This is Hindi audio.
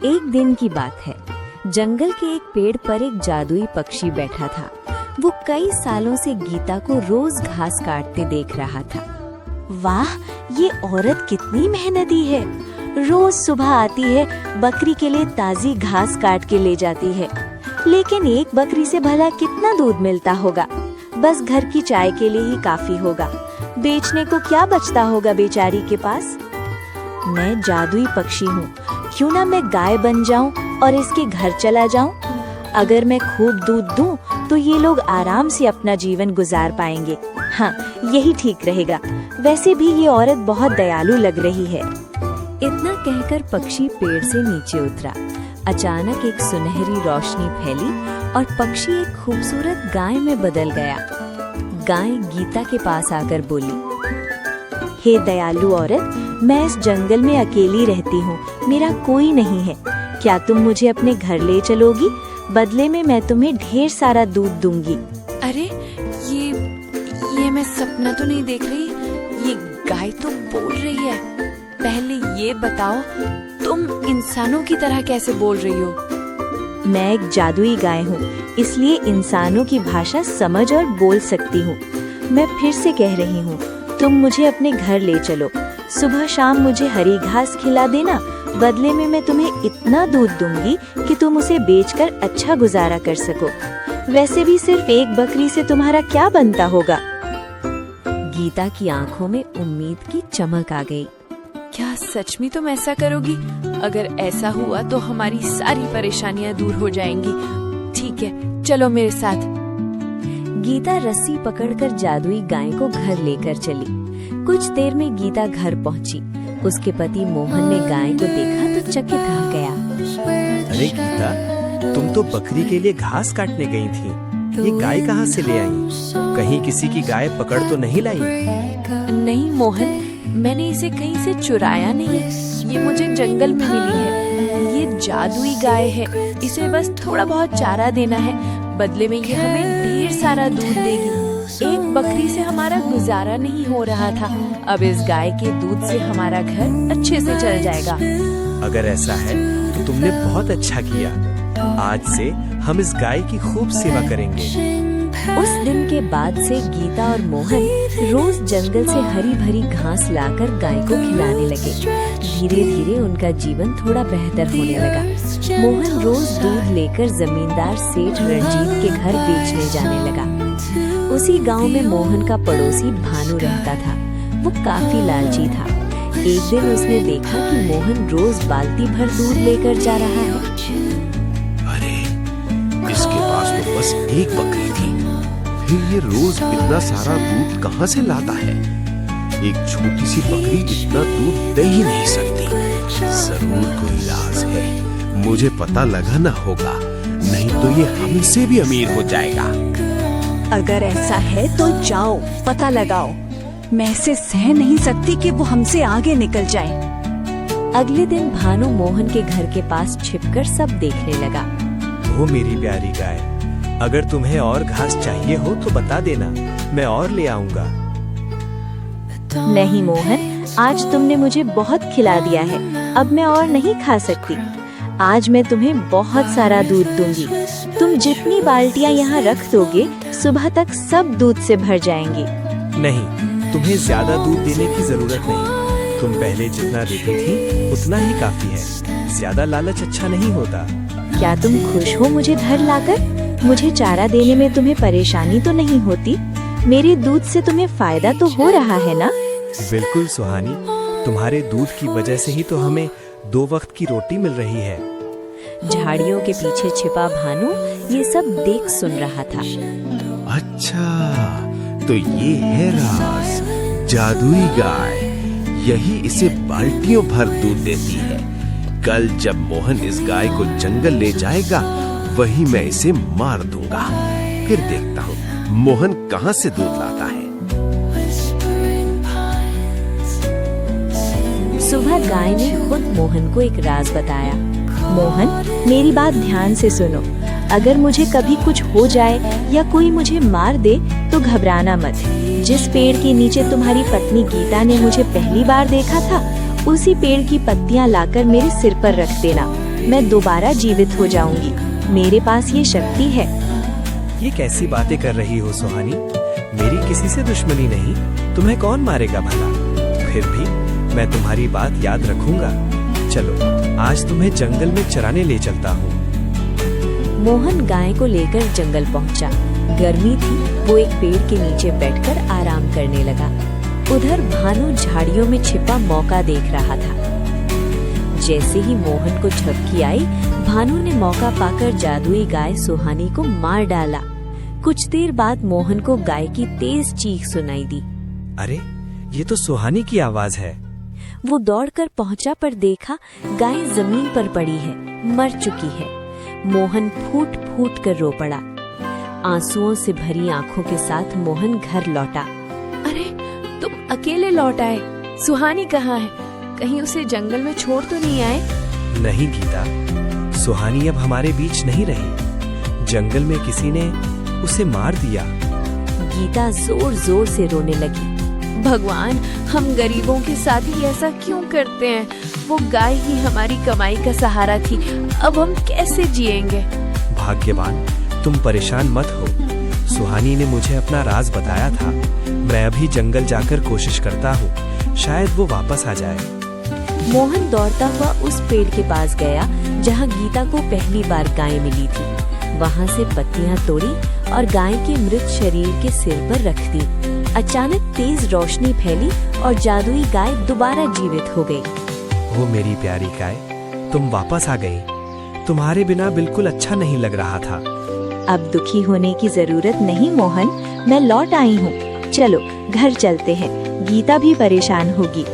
एक दिन की बात है। जंगल के एक पेड़ पर एक जादुई पक्षी बैठा था। वो कई सालों से गीता को रोज घास काटते देख रहा था। वाह, ये औरत कितनी मेहनती है। रोज सुबह आती है, बकरी के लिए ताजी घास काट के ले जाती है। लेकिन एक बकरी से भला कितना दूध मिलता होगा? बस घर की चाय के लिए ही काफी होगा। बेचने को क्या बचता होगा बेचारी के पास? मैं जादुई पक्षी हूँ, क्यों ना मैं गाय बन जाऊं और इसके घर चला जाऊं? अगर मैं खूब दूध दूं तो ये लोग आराम से अपना जीवन गुजार पाएंगे। हाँ, यही ठीक रहेगा। वैसे भी ये औरत बहुत दयालु लग रही है। इतना कहकर पक्षी पेड़ से नीचे उतरा। अचानक एक सुनहरी रोशनी फैली और पक्षी एक खूबसूरत गाय में बदल गया। गाय गीता के पास आकर बोली, हे दयालु औरत, मैं इस जंगल में अकेली रहती हूँ, मेरा कोई नहीं है। क्या तुम मुझे अपने घर ले चलोगी? बदले में मैं तुम्हें ढेर सारा दूध दूंगी। अरे ये मैं सपना तो नहीं देख रही, ये गाय तो बोल रही है। पहले ये बताओ, तुम इंसानों की तरह कैसे बोल रही हो? मैं एक जादुई गाय हूँ, इसलिए इंसानों की भाषा समझ और बोल सकती हूँ। मैं फिर से कह रही हूँ, तुम मुझे अपने घर ले चलो। सुबह शाम मुझे हरी घास खिला देना, बदले में मैं तुम्हें इतना दूध दूंगी कि तुम उसे बेचकर अच्छा गुजारा कर सको। वैसे भी सिर्फ एक बकरी से तुम्हारा क्या बनता होगा? गीता की आंखों में उम्मीद की चमक आ गई। क्या सच में तुम ऐसा करोगी? अगर ऐसा हुआ तो हमारी सारी परेशानियां दूर हो जाएंगी। ठीक है, चलो मेरे साथ। गीता रस्सी पकड़कर जादुई गाय को घर लेकर चली। कुछ देर में गीता घर पहुंची। उसके पति मोहन ने गाय को देखा तो चकित रह गया। अरे गीता, तुम तो बकरी के लिए घास काटने गई थी। ये गाय कहाँ से ले आई? कहीं किसी की गाय पकड़ तो नहीं लाई? नहीं मोहन, मैंने इसे कहीं से चुराया नहीं। ये मुझे जंगल में मिली है। ये जादुई गाय है, इसे बस थोड़ा बहुत चारा देना है, बदले में ये हमें ढेर सारा दूध देगी। एक बकरी से हमारा गुजारा नहीं हो रहा था, अब इस गाय के दूध से हमारा घर अच्छे से चल जाएगा। अगर ऐसा है तो तुमने बहुत अच्छा किया। आज से हम इस गाय की खूब सेवा करेंगे। उस दिन के बाद से गीता और मोहन रोज जंगल से हरी भरी घास लाकर गाय को खिलाने लगे। धीरे धीरे उनका जीवन थोड़ा बेहतर होने लगा। मोहन रोज दूध लेकर जमींदार सेठ रणजीत के घर बेचने जाने लगा। उसी गांव में मोहन का पड़ोसी भानु रहता था। वो काफी लालची था। एक दिन उसने देखा कि मोहन रोज बाल्टी भर दूध लेकर जा रहा है। अरे, इसके पास तो बस एक बकरी थी, फिर ये रोज इतना सारा दूध कहाँ से लाता है? एक छोटी सी बकरी इतना दूध दे ही नहीं सकती। जरूर कोई राज है, मुझे पता लगाना होगा, नहीं तो ये हमसे भी अमीर हो जाएगा। अगर ऐसा है तो जाओ, पता लगाओ। मैं इसे सह नहीं सकती कि वो हमसे आगे निकल जाए। अगले दिन भानु मोहन के घर के पास छिपकर सब देखने लगा। ओ मेरी प्यारी गाय, अगर तुम्हें और घास चाहिए हो तो बता देना, मैं और ले आऊंगा। नहीं मोहन, आज तुमने मुझे बहुत खिला दिया है, अब मैं और नहीं खा सकती। आज मैं तुम्हें बहुत सारा दूध दूंगी। तुम जितनी बाल्टियां यहाँ रख दोगे, सुबह तक सब दूध से भर जाएंगी। नहीं, तुम्हें ज्यादा दूध देने की जरूरत नहीं। तुम पहले जितना देती थी उतना ही काफी है। ज्यादा लालच अच्छा नहीं होता। क्या तुम खुश हो मुझे घर लाकर? मुझे चारा देने में तुम्हें परेशानी तो नहीं होती? मेरे दूध से तुम्हें फायदा तो हो रहा है ना? बिल्कुल सुहानी, तुम्हारे दूध की वजह से ही तो हमें 2 वक्त की रोटी मिल रही है। झाड़ियों के पीछे छिपा भानु ये सब देख सुन रहा था। अच्छा, तो ये है राज, जादुई गाय। यही इसे बाल्टियों भर दूध देती है। कल जब मोहन इस गाय को जंगल ले जाएगा, वहीं मैं इसे मार दूंगा। फिर देखता हूँ मोहन कहाँ से दूध लाता है। सुबह गाय ने खुद मोहन को एक राज बताया। मोहन, मेरी बात ध्यान से सुनो। अगर मुझे कभी कुछ हो जाए या कोई मुझे मार दे तो घबराना मत। जिस पेड़ के नीचे तुम्हारी पत्नी गीता ने मुझे पहली बार देखा था, उसी पेड़ की पत्तियां लाकर मेरे सिर पर रख देना। मैं दोबारा जीवित हो जाऊंगी। मेरे पास ये शक्ति है। ये कैसी बातें कर रही हो सुहानी? मेरी किसी से दुश्मनी नहीं, तुम्हें कौन मारेगा भला? फिर भी मैं तुम्हारी बात याद रखूंगा। चलो, आज तुम्हें जंगल में चराने ले चलता हूँ। मोहन गाय को लेकर जंगल पहुंचा। गर्मी थी, वो एक पेड़ के नीचे बैठकर आराम करने लगा। उधर भानु झाड़ियों में छिपा मौका देख रहा था। जैसे ही मोहन को झपकी आई, भानु ने मौका पाकर जादुई गाय सुहानी को मार डाला। कुछ देर बाद मोहन को गाय की तेज चीख सुनाई दी। अरे, ये तो सुहानी की आवाज है। वो दौड़कर पहुंचा पर देखा गाय जमीन पर पड़ी है, मर चुकी है। मोहन फूट फूट कर रो पड़ा। आंसुओं से भरी आंखों के साथ मोहन घर लौटा। अरे, तुम अकेले लौट आए। सुहानी कहाँ है? कहीं उसे जंगल में छोड़ तो नहीं आए? नहीं गीता, सुहानी अब हमारे बीच नहीं रही। जंगल में किसी ने उसे मार दिया। गीता जोर जोर से रोने लगी। भगवान, हम गरीबों के साथ ही ऐसा क्यों करते हैं? वो गाय ही हमारी कमाई का सहारा थी, अब हम कैसे जिएंगे? भाग्यवान, तुम परेशान मत हो। सुहानी ने मुझे अपना राज बताया था। मैं अभी जंगल जाकर कोशिश करता हूँ, शायद वो वापस आ जाए। मोहन दौड़ता हुआ उस पेड़ के पास गया जहाँ गीता को पहली बार गाय मिली थी। वहाँ से पत्तियाँ तोड़ी और गाय के मृत शरीर के सिर पर रख दी। अचानक तेज रोशनी फैली और जादुई गाय दोबारा जीवित हो गई। वो मेरी प्यारी गाय, तुम वापस आ गई। तुम्हारे बिना बिल्कुल अच्छा नहीं लग रहा था। अब दुखी होने की जरूरत नहीं मोहन, मैं लौट आई हूँ। चलो घर चलते हैं, गीता भी परेशान होगी।